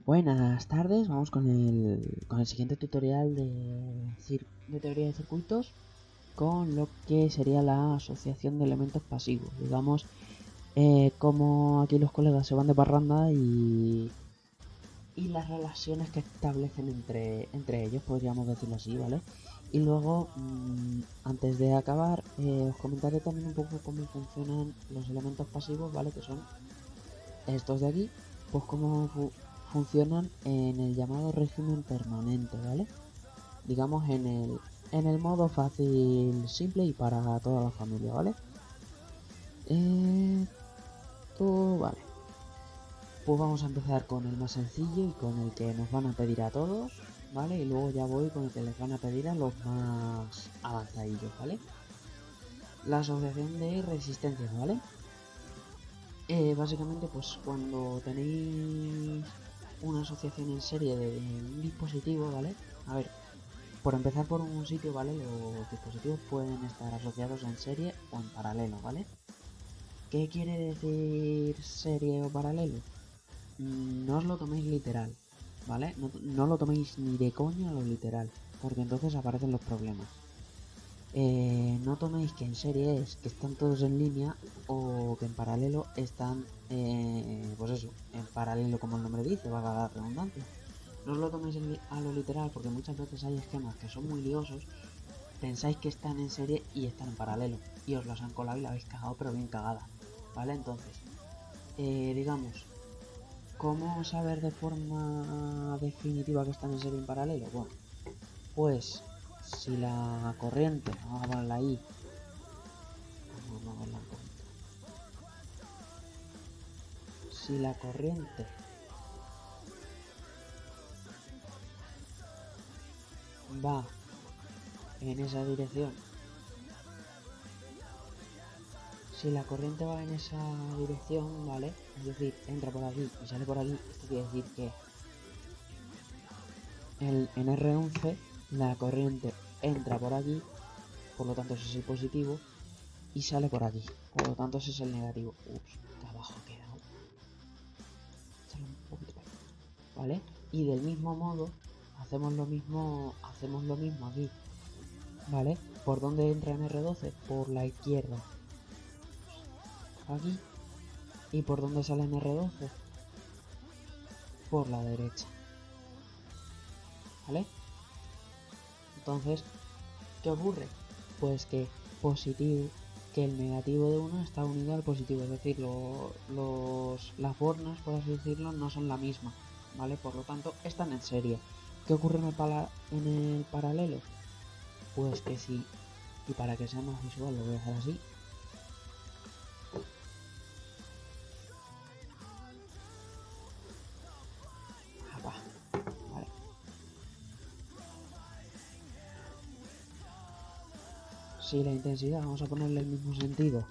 Buenas tardes, vamos con el siguiente tutorial de teoría de circuitos con lo que sería la asociación de elementos pasivos. Digamos, como aquí los colegas se van de parranda y las relaciones que establecen entre ellos, podríamos decirlo así, ¿vale? Y luego, antes de acabar, os comentaré también un poco cómo funcionan los elementos pasivos, ¿vale? Que son estos de aquí, pues cómo funcionan en el llamado régimen permanente, ¿vale? Digamos en el modo fácil, simple y para toda la familia, ¿vale? Vale. Pues vamos a empezar con el más sencillo y con el que nos van a pedir a todos, ¿vale? Y luego ya voy con el que les van a pedir a los más avanzadillos, ¿vale? La asociación de resistencias, ¿vale? Básicamente, pues cuando tenéis una asociación en serie de un dispositivo, ¿vale? A ver, por empezar por un sitio, ¿vale? Los dispositivos pueden estar asociados en serie o en paralelo, ¿vale? ¿Qué quiere decir serie o paralelo? No os lo toméis literal, ¿vale? No lo toméis ni de coña lo literal, porque entonces aparecen los problemas. No toméis que en serie es que están todos en línea o que en paralelo están, pues eso, en paralelo como el nombre dice, valga la redundancia. No os lo toméis a lo literal porque muchas veces hay esquemas que son muy liosos, pensáis que están en serie y están en paralelo y os las han colado y la habéis cagado pero bien cagada, ¿vale? Entonces, digamos, ¿cómo saber de forma definitiva que están en serie y en paralelo? Bueno, pues si la corriente, vamos a ponerla ahí, si la corriente va en esa dirección, si la corriente va en esa dirección, ¿vale? Es decir, entra por aquí y sale por aquí, esto quiere decir que en R11 la corriente entra por aquí, por lo tanto ese es el positivo, y sale por aquí, por lo tanto ese es el negativo. Ups, que abajo ha quedado. Échalo un poquito para aquí, ¿vale? Y del mismo modo hacemos lo mismo aquí, ¿vale? ¿Por dónde entra en R12? Por la izquierda, aquí. ¿Y por dónde sale en R12? Por la derecha, ¿vale? Entonces, ¿qué ocurre? Pues que el negativo de uno está unido al positivo, es decir, las bornas, por así decirlo, no son la misma, ¿vale? Por lo tanto, están en serie. ¿Qué ocurre en el paralelo? Pues que sí, y para que sea más visual lo voy a hacer así. Vale. Si la intensidad, vamos a ponerle el mismo sentido.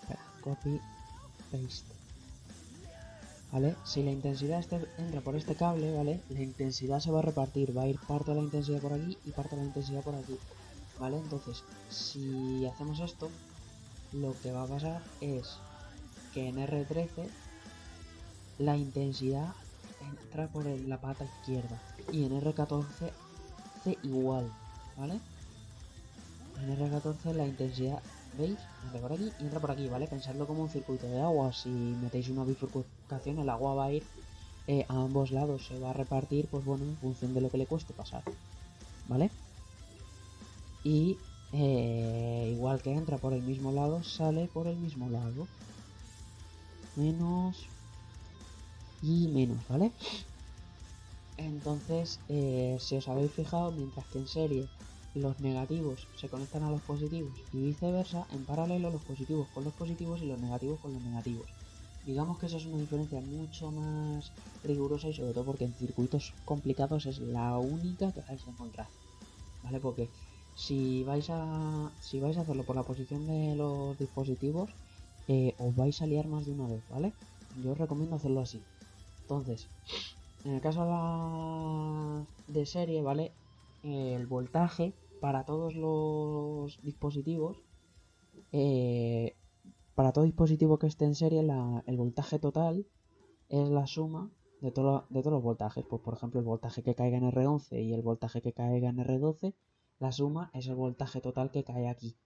Espera, copy, paste. ¿Vale? Si la intensidad entra por este cable, ¿vale? La intensidad se va a repartir, va a ir parte de la intensidad por aquí y parte de la intensidad por aquí, ¿vale? Entonces, si hacemos esto, lo que va a pasar es que en R13 la intensidad entra por la pata izquierda y en R14 igual, ¿vale? En R14 la intensidad, ¿veis? Entra por aquí y entra por aquí, ¿vale? Pensadlo como un circuito de agua. Si metéis una bifurcación, el agua va a ir a ambos lados, se va a repartir, pues bueno, en función de lo que le cueste pasar, ¿vale? Y igual que entra por el mismo lado, sale por el mismo lado. Menos y menos, ¿vale? Entonces, si os habéis fijado, mientras que en serie los negativos se conectan a los positivos y viceversa, en paralelo los positivos con los positivos y los negativos con los negativos. Digamos que esa es una diferencia mucho más rigurosa y sobre todo porque en circuitos complicados es la única que vais a encontrar, ¿vale? Porque si vais a hacerlo por la posición de los dispositivos, os vais a liar más de una vez, ¿vale? Yo os recomiendo hacerlo así. Entonces, en el caso de serie, ¿vale? El voltaje para todos los dispositivos para todo dispositivo que esté en serie, el voltaje total es la suma de todos los voltajes. Pues por ejemplo, el voltaje que caiga en R11 y el voltaje que caiga en R12, la suma es el voltaje total que cae aquí.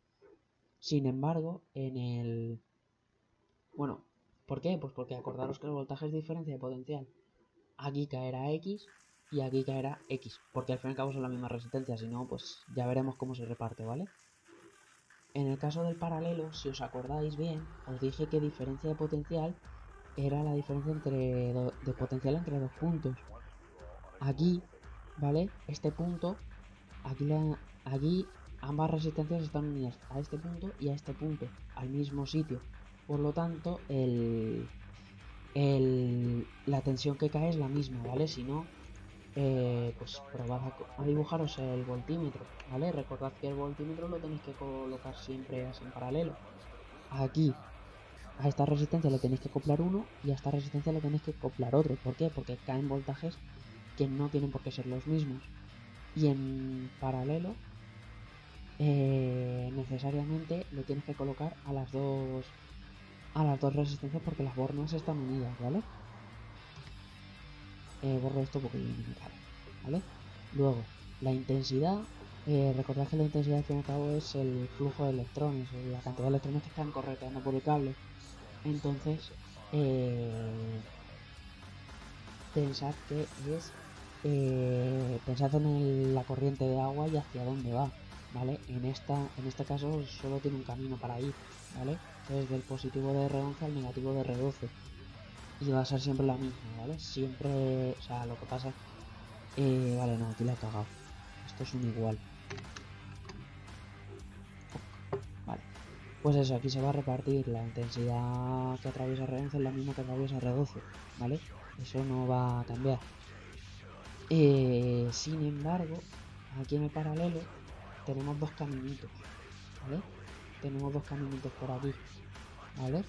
Sin embargo, en el... Bueno, ¿por qué? Pues porque acordaros que el voltaje es diferencia de potencial. Aquí caerá X y aquí caerá X, porque al fin y al cabo son la misma resistencia, si no, pues ya veremos cómo se reparte, ¿vale? En el caso del paralelo, si os acordáis bien, os dije que diferencia de potencial era la diferencia de potencial entre dos puntos. Aquí, ¿vale? Este punto, aquí ambas resistencias están unidas a este punto y a este punto, al mismo sitio. Por lo tanto, la tensión que cae es la misma, ¿vale? Si no, pues probad a dibujaros el voltímetro, ¿vale? Recordad que el voltímetro lo tenéis que colocar siempre así en paralelo. Aquí, a esta resistencia le tenéis que acoplar uno y a esta resistencia le tenéis que acoplar otro. ¿Por qué? Porque caen voltajes que no tienen por qué ser los mismos. Y en paralelo, necesariamente le tienes que colocar a las dos resistencias porque las bornas están unidas, ¿vale? Borro esto porque viene muy caro, ¿vale? Luego, la intensidad, recordad que la intensidad al fin y al cabo es el flujo de electrones, o la cantidad de electrones que están correteando por el cable. Entonces, pensad que es, pensad en la corriente de agua y hacia dónde va, ¿vale? En este caso solo tiene un camino para ir, ¿vale? Desde el positivo de R11 al negativo de R12. Y va a ser siempre la misma, ¿vale? Siempre, o sea, lo que pasa... vale, no, aquí la he cagado. Esto es un igual. Vale. Pues eso, aquí se va a repartir la intensidad que atraviesa R11 es la misma que atraviesa R12, ¿vale? Eso no va a cambiar. Sin embargo, aquí en el paralelo tenemos dos caminitos, ¿vale? Tenemos dos caminitos por aquí, ¿vale?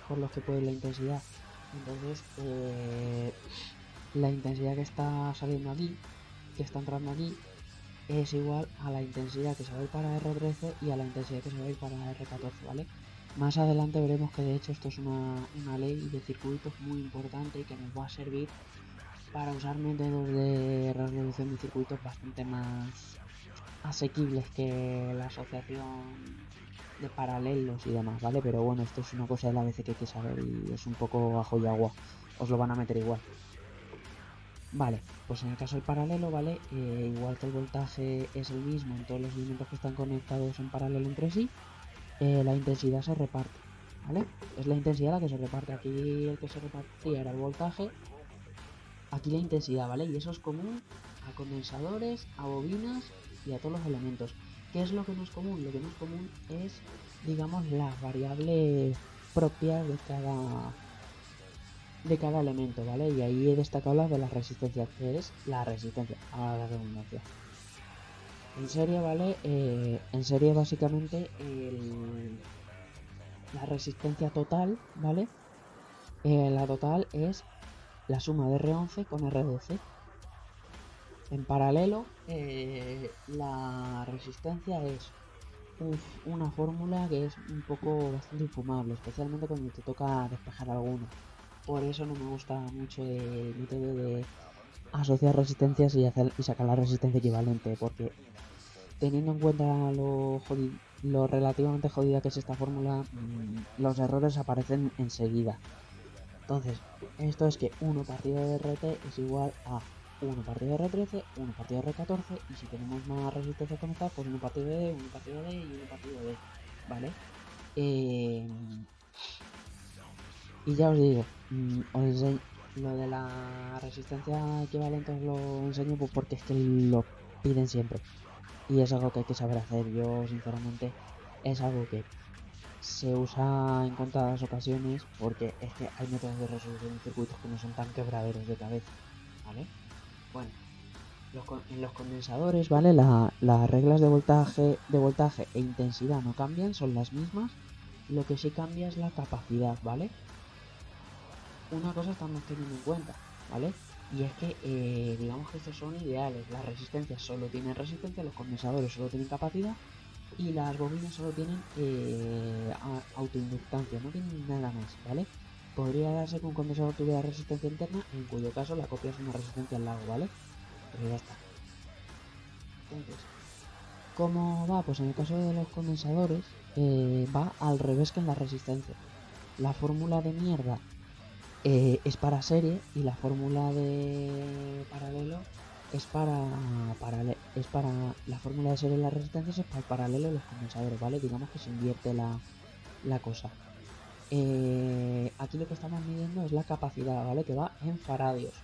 Por los que puede ir la intensidad. Entonces, la intensidad que está saliendo aquí, que está entrando aquí, es igual a la intensidad que se va a ir para R13 y a la intensidad que se va a ir para R14, ¿vale? Más adelante veremos que de hecho esto es una ley de circuitos muy importante y que nos va a servir para usar métodos de resolución de circuitos bastante más asequibles que la asociación de paralelos y demás, ¿vale? Pero bueno, esto es una cosa de la ABC que hay que saber y es un poco ajo y agua. Os lo van a meter igual. Vale, pues en el caso del paralelo, ¿vale? Igual que el voltaje es el mismo en todos los elementos que están conectados en paralelo entre sí, la intensidad se reparte, ¿vale? Es la intensidad la que se reparte. Aquí el que se repartía era el voltaje, aquí la intensidad, ¿vale? Y eso es común a condensadores, a bobinas y a todos los elementos. ¿Qué es lo que no es común? Lo que no es común es, digamos, las variables propias de cada elemento, ¿vale? Y ahí he destacado las de las resistencias, que es la resistencia, a la redundancia. En serie, ¿vale? En serie básicamente la resistencia total, ¿vale? La total es la suma de R11 con R12. En paralelo, la resistencia es una fórmula que es un poco bastante infumable, especialmente cuando te toca despejar alguno. Por eso no me gusta mucho el método de asociar resistencias y sacar la resistencia equivalente, porque teniendo en cuenta lo relativamente jodida que es esta fórmula, los errores aparecen enseguida. Entonces, esto es que 1 partido de RT es igual a 1 partido de R13, 1 partido de R14, y si tenemos más resistencia conectada, pues 1 partido de D, 1 partido de D y 1 partido de D, ¿vale? Y ya os digo, os enseño lo de la resistencia equivalente, os lo enseño pues porque es que lo piden siempre. Y es algo que hay que saber hacer. Yo, sinceramente, es algo que se usa en contadas ocasiones porque es que hay métodos de resolución de circuitos que no son tan quebraderos de cabeza, ¿vale? Bueno, en los condensadores, ¿vale? Las reglas de voltaje e intensidad no cambian, son las mismas. Lo que sí cambia es la capacidad, ¿vale? Una cosa estamos teniendo en cuenta, ¿vale? Y es que, digamos que estos son ideales. Las resistencias solo tienen resistencia, los condensadores solo tienen capacidad. Y las bobinas solo tienen autoinductancia, no tienen nada más, ¿vale? Podría darse que un condensador tuviera resistencia interna, en cuyo caso la copia es una resistencia al lado, ¿vale? Pero ya está. Entonces, ¿cómo va? Pues en el caso de los condensadores, va al revés que en la resistencia. La fórmula de mierda es para serie y la fórmula de paralelo es para la fórmula de serie de las resistencias es para el paralelo de los condensadores, ¿vale? Digamos que se invierte la cosa. Aquí lo que estamos midiendo es la capacidad, ¿vale? Que va en faradios.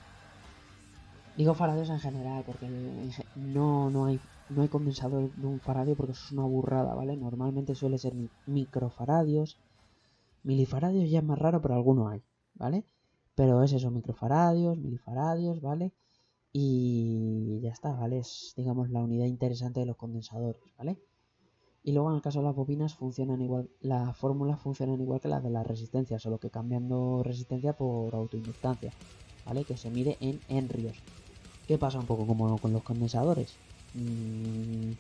Digo faradios en general porque no hay condensador de un faradio porque eso es una burrada, ¿vale? Normalmente suele ser microfaradios. Milifaradios ya es más raro, pero alguno hay, ¿vale? Pero es eso, microfaradios, milifaradios, ¿vale? Y ya está, ¿vale? Es, digamos, la unidad interesante de los condensadores, ¿vale? Y luego en el caso de las bobinas funcionan igual, las fórmulas funcionan igual que las de las resistencias, solo que cambiando resistencia por autoinductancia, ¿vale? Que se mide en henrios. ¿Qué pasa un poco como con los condensadores? Un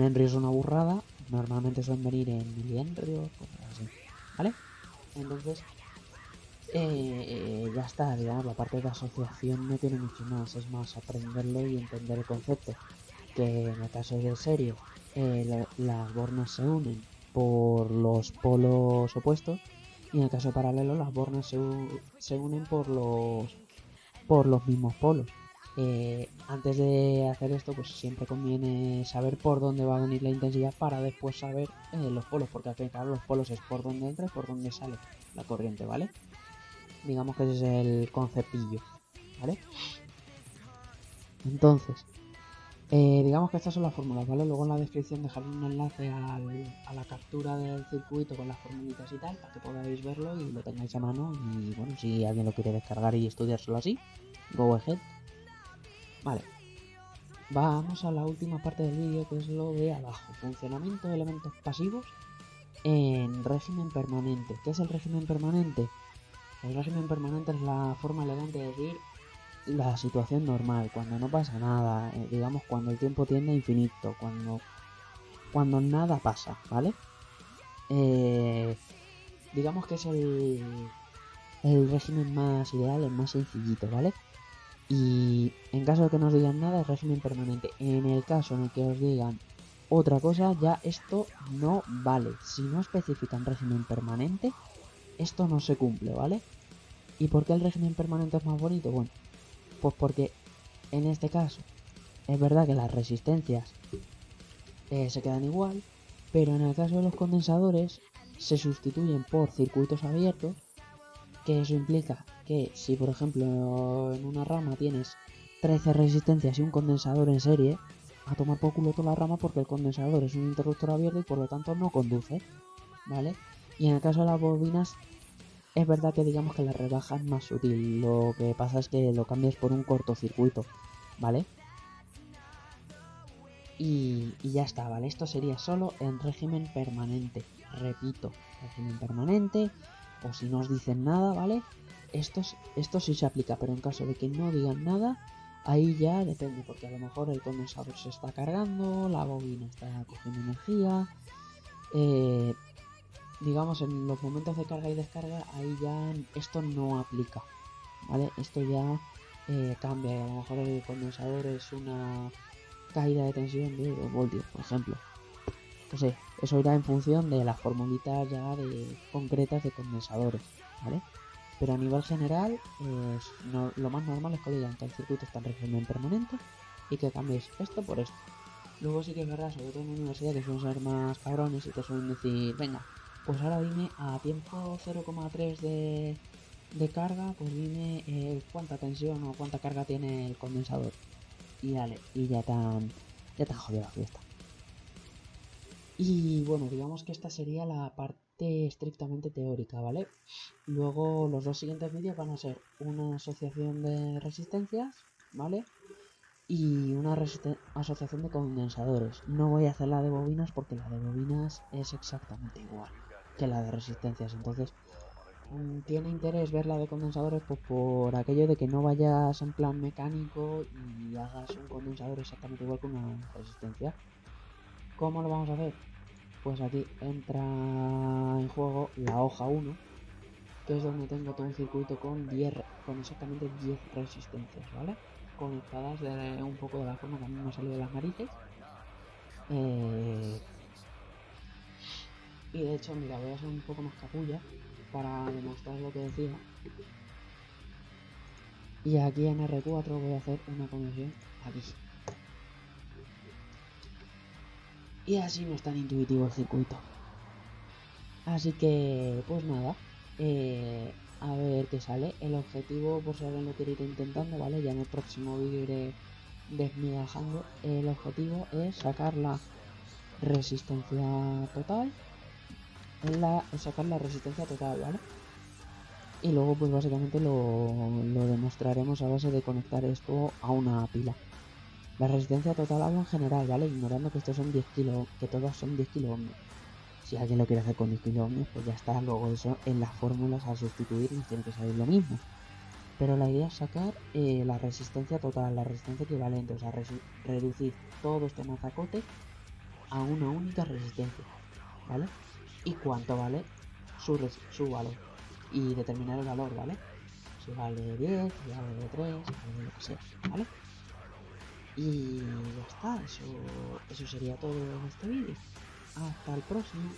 henrio es una burrada, normalmente suelen venir en milihenrios, cosas así, ¿vale? Entonces, ya está, digamos, la parte de asociación no tiene mucho más, es más aprenderlo y entender el concepto. Que en el caso de serie, las bornas se unen por los polos opuestos y en el caso paralelo las bornas se unen por los mismos polos. Antes de hacer esto, pues siempre conviene saber por dónde va a venir la intensidad para después saber los polos, porque al final los polos es por dónde entra y por dónde sale la corriente, ¿vale? Digamos que ese es el conceptillo, ¿vale? Entonces, digamos que estas son las fórmulas, ¿vale? Luego en la descripción dejaré un enlace a la captura del circuito con las formulitas y tal, para que podáis verlo y lo tengáis a mano. Y bueno, si alguien lo quiere descargar y estudiárselo así, go ahead. Vale, vamos a la última parte del vídeo, que es lo de abajo. Funcionamiento de elementos pasivos en régimen permanente. ¿Qué es el régimen permanente? El régimen permanente es la forma elegante de decir la situación normal, cuando no pasa nada, digamos cuando el tiempo tiende a infinito, cuando nada pasa, ¿vale? Digamos que es el régimen más ideal, el más sencillito, ¿vale? Y en caso de que no os digan nada, es régimen permanente. En el caso en el que os digan otra cosa, ya esto no vale. Si no especifican régimen permanente, esto no se cumple, ¿vale? ¿Y por qué el régimen permanente es más bonito? Bueno, pues porque en este caso es verdad que las resistencias se quedan igual, pero en el caso de los condensadores se sustituyen por circuitos abiertos, que eso implica que si por ejemplo en una rama tienes 13 resistencias y un condensador en serie, a tomar por culo toda la rama porque el condensador es un interruptor abierto y por lo tanto no conduce, ¿vale? Y en el caso de las bobinas es verdad que digamos que la rebaja es más sutil, lo que pasa es que lo cambias por un cortocircuito, ¿vale? Y ya está, ¿vale? Esto sería solo en régimen permanente. Repito, régimen permanente, o si no os dicen nada, ¿vale? Esto sí se aplica, pero en caso de que no digan nada, ahí ya depende, porque a lo mejor el condensador se está cargando, la bobina está cogiendo energía. Digamos, en los momentos de carga y descarga, ahí ya esto no aplica, ¿vale? Esto ya cambia, y a lo mejor el condensador es una caída de tensión de 2 voltios, por ejemplo. No sé, eso irá en función de las formulitas ya de concretas de condensadores, ¿vale? Pero a nivel general, lo más normal es que digan que el circuito está en régimen permanente y que cambies esto por esto. Luego sí que es verdad, sobre todo en la universidad, que suelen ser más cabrones y te suelen decir, venga, pues ahora dime a tiempo 0,3 de carga, pues dime cuánta tensión o cuánta carga tiene el condensador. Y dale, y ya te han jodido la fiesta. Y bueno, digamos que esta sería la parte estrictamente teórica, ¿vale? Luego los dos siguientes vídeos van a ser una asociación de resistencias, ¿vale? Y una asociación de condensadores. No voy a hacer la de bobinas porque la de bobinas es exactamente igual que la de resistencias. Entonces, tiene interés ver la de condensadores pues por aquello de que no vayas en plan mecánico y hagas un condensador exactamente igual que una resistencia. ¿Cómo lo vamos a hacer? pues aquí entra en juego la hoja 1, que es donde tengo todo un circuito con exactamente 10 resistencias, ¿vale? Conectadas un poco de la forma que a mí me ha salido de las narices. Y de hecho, mira, voy a hacer un poco más capulla para demostrar lo que decía. Y aquí en R4 voy a hacer una conexión aquí. Y así no es tan intuitivo el circuito. Así que, pues nada. A ver qué sale. El objetivo, por si alguien lo quiere ir intentando, ¿vale? Ya en el próximo vídeo iré desmigajando. El objetivo es sacar la resistencia total. Sacar la resistencia total, ¿vale? Y luego pues básicamente lo demostraremos a base de conectar esto a una pila. La resistencia total hablo en general, ¿vale? Ignorando que estos son 10 kilo, que todas son 10 kilo ohmios. Si alguien lo quiere hacer con 10 kilo ohmios, pues ya está. Luego eso en las fórmulas al sustituir nos tiene que salir lo mismo. Pero la idea es sacar la resistencia total, la resistencia equivalente, o sea, reducir todo este mazacote a una única resistencia, ¿vale? Y cuánto vale su valor. Y determinar el valor, ¿vale? Si vale 10, si vale 3, si vale lo que sea, ¿vale? Y ya está, eso sería todo en este vídeo. Hasta el próximo.